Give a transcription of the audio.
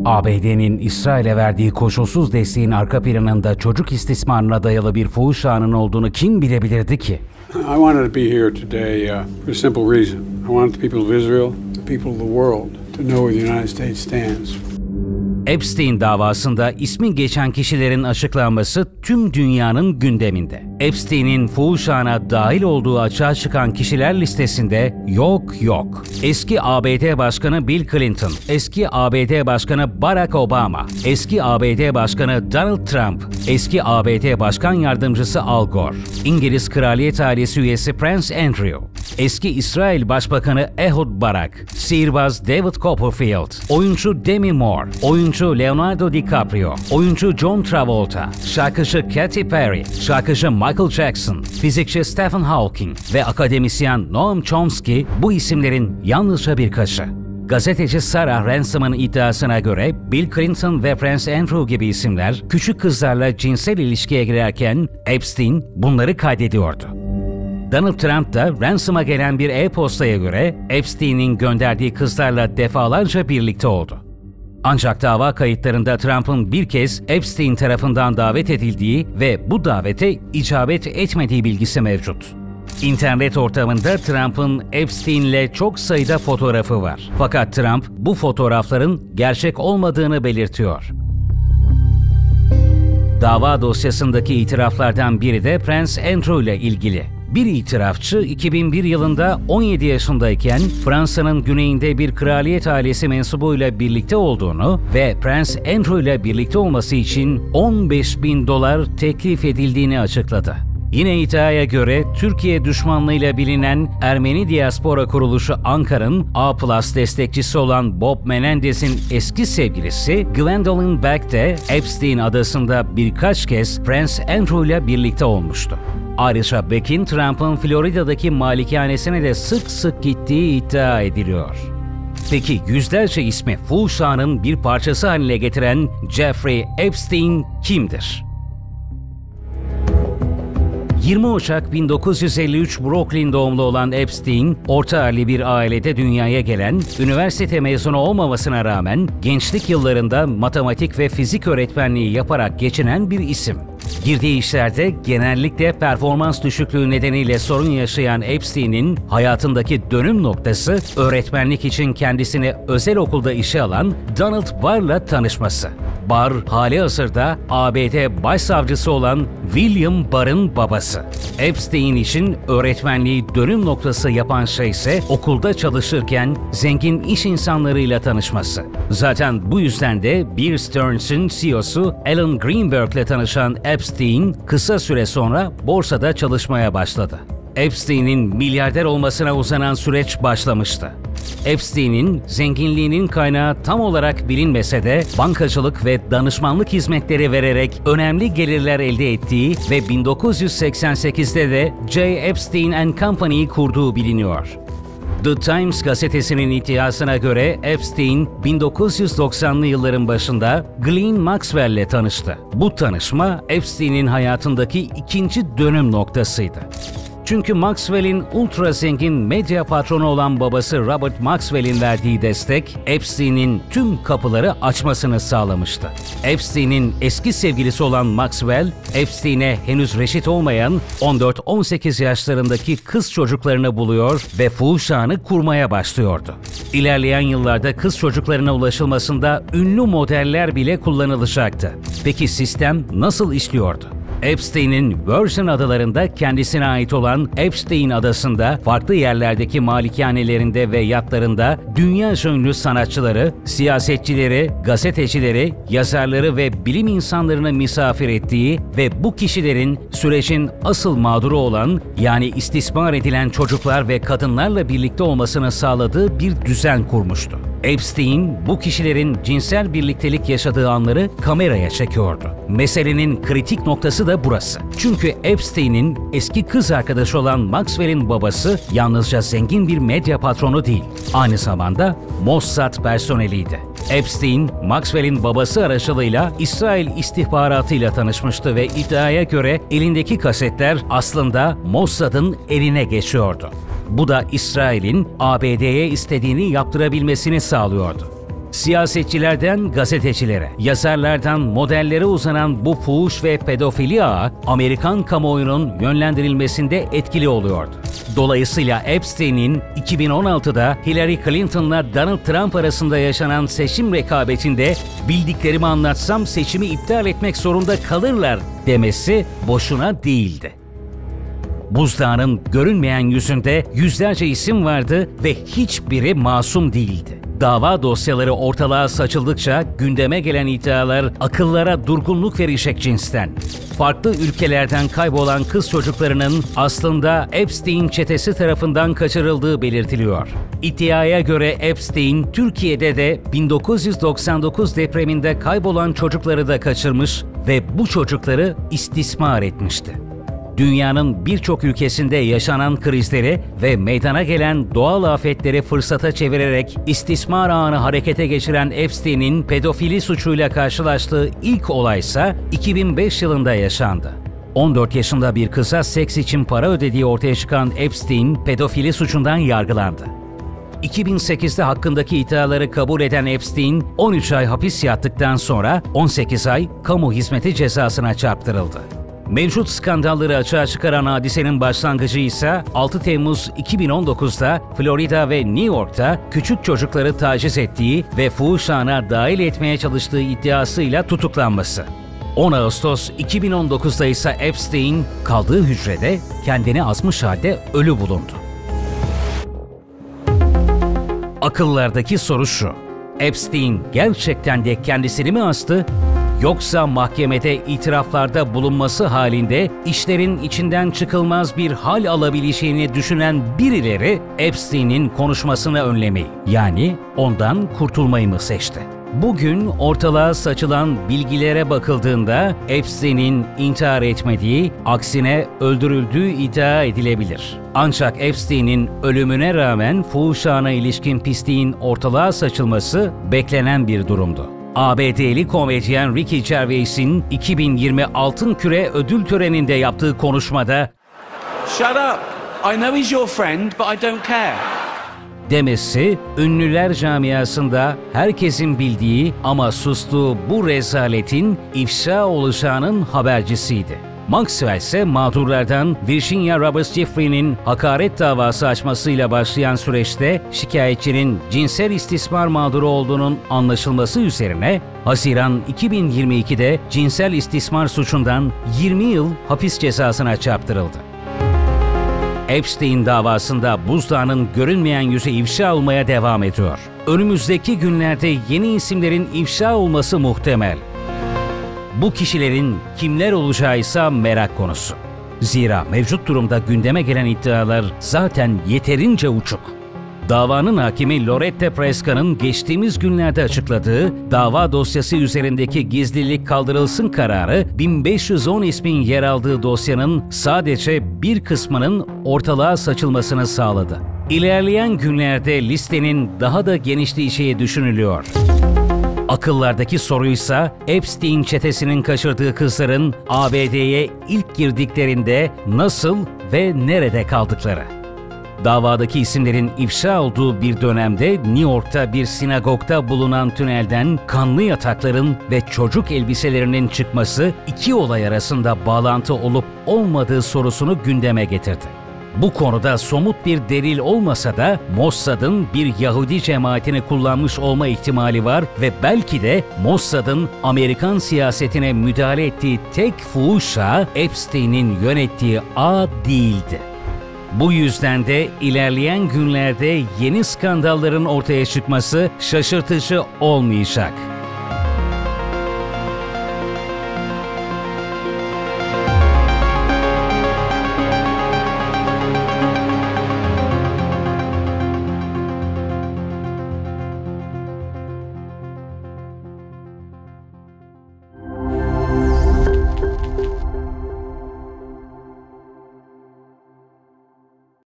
ABD'nin İsrail'e verdiği koşulsuz desteğin arka planında çocuk istismarına dayalı bir fuhuş ağının olduğunu kim bilebilirdi ki? I wanted to be here today for a simple reason. I wanted the people of Israel, the people of the world to know where the United States stands. Epstein davasında ismi geçen kişilerin açıklanması tüm dünyanın gündeminde. Epstein'in fuhuş ağına dahil olduğu açığa çıkan kişiler listesinde yok. Eski ABD Başkanı Bill Clinton, eski ABD Başkanı Barack Obama, eski ABD Başkanı Donald Trump, eski ABD Başkan Yardımcısı Al Gore, İngiliz Kraliyet Ailesi üyesi Prince Andrew, eski İsrail Başbakanı Ehud Barak, sihirbaz David Copperfield, oyuncu Demi Moore, oyuncu Leonardo DiCaprio, oyuncu John Travolta, şarkıcı Katy Perry, şarkıcı Michael Jackson, fizikçi Stephen Hawking ve akademisyen Noam Chomsky bu isimlerin yalnızca birkaçı. Gazeteci Sarah Ransom'ın iddiasına göre Bill Clinton ve Prince Andrew gibi isimler küçük kızlarla cinsel ilişkiye girerken Epstein bunları kaydediyordu. Donald Trump da Ransom'a gelen bir e-postaya göre Epstein'in gönderdiği kızlarla defalarca birlikte oldu. Ancak dava kayıtlarında Trump'ın bir kez Epstein tarafından davet edildiği ve bu davete icabet etmediği bilgisi mevcut. İnternet ortamında Trump'ın Epstein'le çok sayıda fotoğrafı var. Fakat Trump bu fotoğrafların gerçek olmadığını belirtiyor. Dava dosyasındaki itiraflardan biri de Prince Andrew ile ilgili. Bir itirafçı 2001 yılında 17 yaşındayken Fransa'nın güneyinde bir kraliyet ailesi mensubuyla birlikte olduğunu ve Prince Andrew ile birlikte olması için $15.000 teklif edildiğini açıkladı. Yine iddiaya göre Türkiye düşmanlığıyla bilinen Ermeni diaspora kuruluşu Ankara'nın A+ destekçisi olan Bob Menendez'in eski sevgilisi Gwendolyn Beck de Epstein adasında birkaç kez Prince Andrew ile birlikte olmuştu. Ayrıca Beck'in Trump'ın Florida'daki malikanesine de sık sık gittiği iddia ediliyor. Peki yüzlerce ismi fuhuş ağının bir parçası haline getiren Jeffrey Epstein kimdir? 20 Ocak 1953 Brooklyn doğumlu olan Epstein, orta halli bir ailede dünyaya gelen, üniversite mezunu olmamasına rağmen gençlik yıllarında matematik ve fizik öğretmenliği yaparak geçinen bir isim. Girdiği işlerde genellikle performans düşüklüğü nedeniyle sorun yaşayan Epstein'in hayatındaki dönüm noktası öğretmenlik için kendisini özel okulda işe alan Donald Barr'la tanışması. Barr, halihazırda ABD Başsavcısı olan William Barr'ın babası. Epstein için öğretmenliği dönüm noktası yapan şey ise okulda çalışırken zengin iş insanlarıyla tanışması. Zaten bu yüzden de Bear Stearns'ın CEO'su Alan Greenberg'le tanışan Epstein kısa süre sonra borsada çalışmaya başladı. Epstein'in milyarder olmasına uzanan süreç başlamıştı. Epstein'in zenginliğinin kaynağı tam olarak bilinmese de bankacılık ve danışmanlık hizmetleri vererek önemli gelirler elde ettiği ve 1988'de de J. Epstein & Company'yi kurduğu biliniyor. The Times gazetesinin iddiasına göre Epstein 1990'lı yılların başında Ghislaine Maxwell'le tanıştı. Bu tanışma Epstein'in hayatındaki ikinci dönüm noktasıydı. Çünkü Maxwell'in ultra zengin medya patronu olan babası Robert Maxwell'in verdiği destek, Epstein'in tüm kapıları açmasını sağlamıştı. Epstein'in eski sevgilisi olan Maxwell, Epstein'e henüz reşit olmayan 14-18 yaşlarındaki kız çocuklarını buluyor ve fuhuş ağını kurmaya başlıyordu. İlerleyen yıllarda kız çocuklarına ulaşılmasında ünlü modeller bile kullanılacaktı. Peki sistem nasıl işliyordu? Epstein'in Virgin Adalarında kendisine ait olan Epstein Adası'nda farklı yerlerdeki malikanelerinde ve yatlarında dünya ünlü sanatçıları, siyasetçileri, gazetecileri, yazarları ve bilim insanlarını misafir ettiği ve bu kişilerin sürecin asıl mağduru olan yani istismar edilen çocuklar ve kadınlarla birlikte olmasını sağladığı bir düzen kurmuştu. Epstein, bu kişilerin cinsel birliktelik yaşadığı anları kameraya çekiyordu. Meselenin kritik noktası da burası. Çünkü Epstein'in eski kız arkadaşı olan Maxwell'in babası yalnızca zengin bir medya patronu değil, aynı zamanda Mossad personeliydi. Epstein, Maxwell'in babası aracılığıyla İsrail istihbaratıyla tanışmıştı ve iddiaya göre elindeki kasetler aslında Mossad'ın eline geçiyordu. Bu da İsrail'in ABD'ye istediğini yaptırabilmesini sağlıyordu. Siyasetçilerden gazetecilere, yazarlardan modellere uzanan bu fuhuş ve pedofili ağı Amerikan kamuoyunun yönlendirilmesinde etkili oluyordu. Dolayısıyla Epstein'in 2016'da Hillary Clinton'la Donald Trump arasında yaşanan seçim rekabetinde "bildiklerimi anlatsam seçimi iptal etmek zorunda kalırlar" demesi boşuna değildi. Buzdağının görünmeyen yüzünde yüzlerce isim vardı ve hiçbiri masum değildi. Dava dosyaları ortalığa saçıldıkça gündeme gelen iddialar akıllara durgunluk verecek cinsten. Farklı ülkelerden kaybolan kız çocuklarının aslında Epstein çetesi tarafından kaçırıldığı belirtiliyor. İddiaya göre Epstein, Türkiye'de de 1999 depreminde kaybolan çocukları da kaçırmış ve bu çocukları istismar etmişti. Dünyanın birçok ülkesinde yaşanan krizleri ve meydana gelen doğal afetleri fırsata çevirerek istismar ağını harekete geçiren Epstein'in pedofili suçuyla karşılaştığı ilk olaysa 2005 yılında yaşandı. 14 yaşında bir kıza seks için para ödediği ortaya çıkan Epstein, pedofili suçundan yargılandı. 2008'de hakkındaki iddiaları kabul eden Epstein, 13 ay hapis yattıktan sonra 18 ay kamu hizmeti cezasına çarptırıldı. Mevcut skandalları açığa çıkaran hadisenin başlangıcı ise 6 Temmuz 2019'da Florida ve New York'ta küçük çocukları taciz ettiği ve fuhuş ağına dahil etmeye çalıştığı iddiasıyla tutuklanması. 10 Ağustos 2019'da ise Epstein kaldığı hücrede kendini asmış halde ölü bulundu. Akıllardaki soru şu: Epstein gerçekten de kendisini mi astı? Yoksa mahkemede itiraflarda bulunması halinde işlerin içinden çıkılmaz bir hal alabileceğini düşünen birileri Epstein'in konuşmasını önlemeyi, yani ondan kurtulmayı mı seçti? Bugün ortalığa saçılan bilgilere bakıldığında Epstein'in intihar etmediği, aksine öldürüldüğü iddia edilebilir. Ancak Epstein'in ölümüne rağmen fuhuş ağına ilişkin pisliğin ortalığa saçılması beklenen bir durumdu. ABD'li komedyen Ricky Gervais'in 2020 Altın Küre ödül töreninde yaptığı konuşmada "Shut up. I know he's your friend, but I don't care" demesi, ünlüler camiasında herkesin bildiği ama sustuğu bu rezaletin ifşa olacağının habercisiydi. Maxwell ise mağdurlardan Virginia Roberts Giuffre'nin hakaret davası açmasıyla başlayan süreçte şikayetçinin cinsel istismar mağduru olduğunun anlaşılması üzerine Haziran 2022'de cinsel istismar suçundan 20 yıl hapis cezasına çarptırıldı. Epstein davasında buzdağının görünmeyen yüzü ifşa olmaya devam ediyor. Önümüzdeki günlerde yeni isimlerin ifşa olması muhtemel. Bu kişilerin kimler olacağı ise merak konusu. Zira mevcut durumda gündeme gelen iddialar zaten yeterince uçuk. Davanın hakimi Loretta Presca'nın geçtiğimiz günlerde açıkladığı dava dosyası üzerindeki gizlilik kaldırılsın kararı, 1510 ismin yer aldığı dosyanın sadece bir kısmının ortalığa saçılmasını sağladı. İlerleyen günlerde listenin daha da genişleyeceği düşünülüyor. Akıllardaki soruysa Epstein çetesinin kaçırdığı kızların ABD'ye ilk girdiklerinde nasıl ve nerede kaldıkları. Davadaki isimlerin ifşa olduğu bir dönemde New York'ta bir sinagogda bulunan tünelden kanlı yatakların ve çocuk elbiselerinin çıkması iki olay arasında bağlantı olup olmadığı sorusunu gündeme getirdi. Bu konuda somut bir delil olmasa da Mossad'ın bir Yahudi cemaatini kullanmış olma ihtimali var ve belki de Mossad'ın Amerikan siyasetine müdahale ettiği tek fuhuş ağı Epstein'in yönettiği ağ değildi. Bu yüzden de ilerleyen günlerde yeni skandalların ortaya çıkması şaşırtıcı olmayacak.